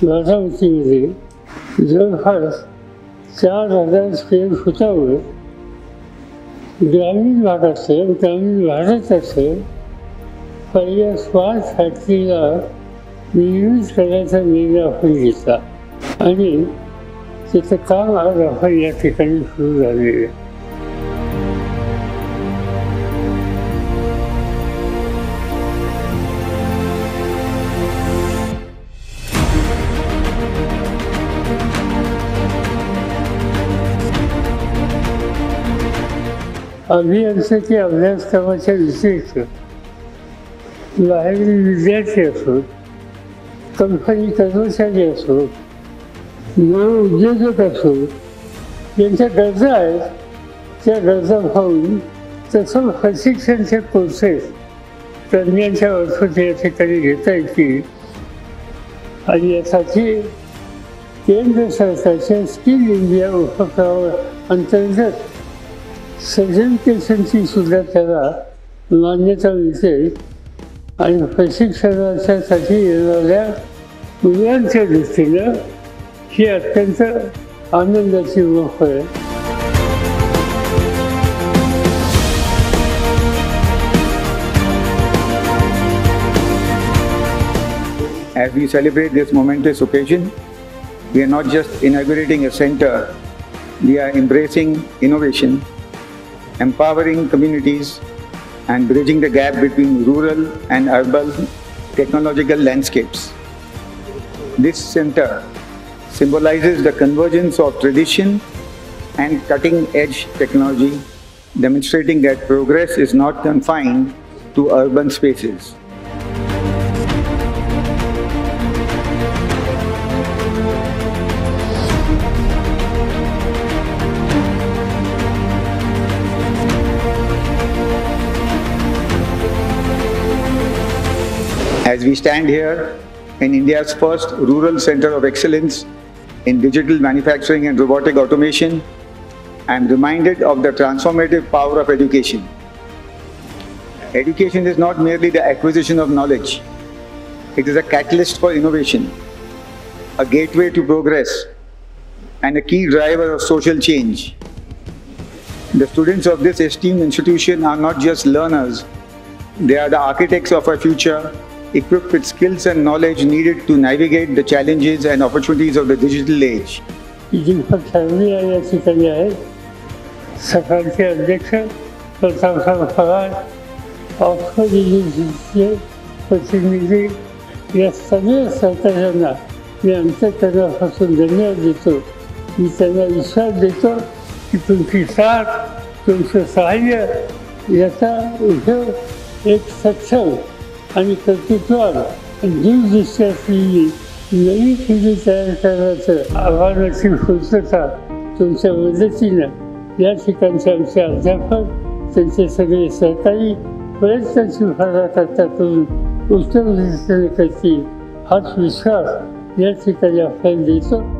बारामतीमध्ये जवळपास 4000 स्क्वेअर फुटावर ग्रामीण भारताचं पहिल्या स्मार्ट फॅक्टरीला निर्मित करायचा निर्णय आपण घेतला आणि त्याचं काम आज आपण या ठिकाणी सुरू झालेलं आहे. अभियांत्रिकी अभ्यासक्रमाच्या व्यतिरिक्त बाहेरील विद्यार्थी असोत, कंपनी कर्मचारी असोत, उद्योजक असोत, यांच्या गरजा आहेत. त्या गरजा पाहून तसं प्रशिक्षणचे कोर्सेस तज्ञांच्या मार्फत या ठिकाणी घेता येतील आणि यासाठी केंद्र सरकारच्या स्किल इंडिया उपक्रमाअंतर्गत सर्टिफिकेशनची सुद्धा त्याला मान्यता मिळते आणि प्रशिक्षणासाठी येणाऱ्या मुलांच्या दृष्टीनं ही अत्यंत आनंदाची गोष्ट आहे. As we celebrate this momentous occasion, we are not just inaugurating a center, we are embracing innovation, empowering communities and bridging the gap between rural and urban technological landscapes. This center symbolizes the convergence of tradition and cutting-edge technology, demonstrating that progress is not confined to urban spaces. As we stand here in India's first rural center of excellence in digital manufacturing and robotic automation, I am reminded of the transformative power of education. Education is not merely the acquisition of knowledge. It is a catalyst for innovation, a gateway to progress, and a key driver of social change. The students of this esteemed institution are not just learners, they are the architects of our future, equipped with skills and knowledge needed to navigate the challenges and opportunities of the digital age. Deepak Sawant या ठिकाणी आहेत. सकाळचे अध्यक्ष Prataprao Pawar, Oxford युनिव्हर्सिटीचे प्रतिनिधी, या सगळ्या सहकार्यांना मी अंतःकरणापासून धन्यवाद देतो. मी त्यांना विश्वास देतो की तुमची साथ, तुमचं सहाय्य याचा उपयोग एक सक्षम आणि कर्तृत्वान दूरदृष्टी असलेली नवी पिढी तयार करण्याचं आव्हानाची पूर्तता तुमच्या मदतीनं या ठिकाणचे आमचे अध्यापक, त्यांचे सगळे सहकारी प्रयत्नाची फराकाता करून उत्तम रीतीने करतील हाच विश्वास या ठिकाणी आपल्याला देतो.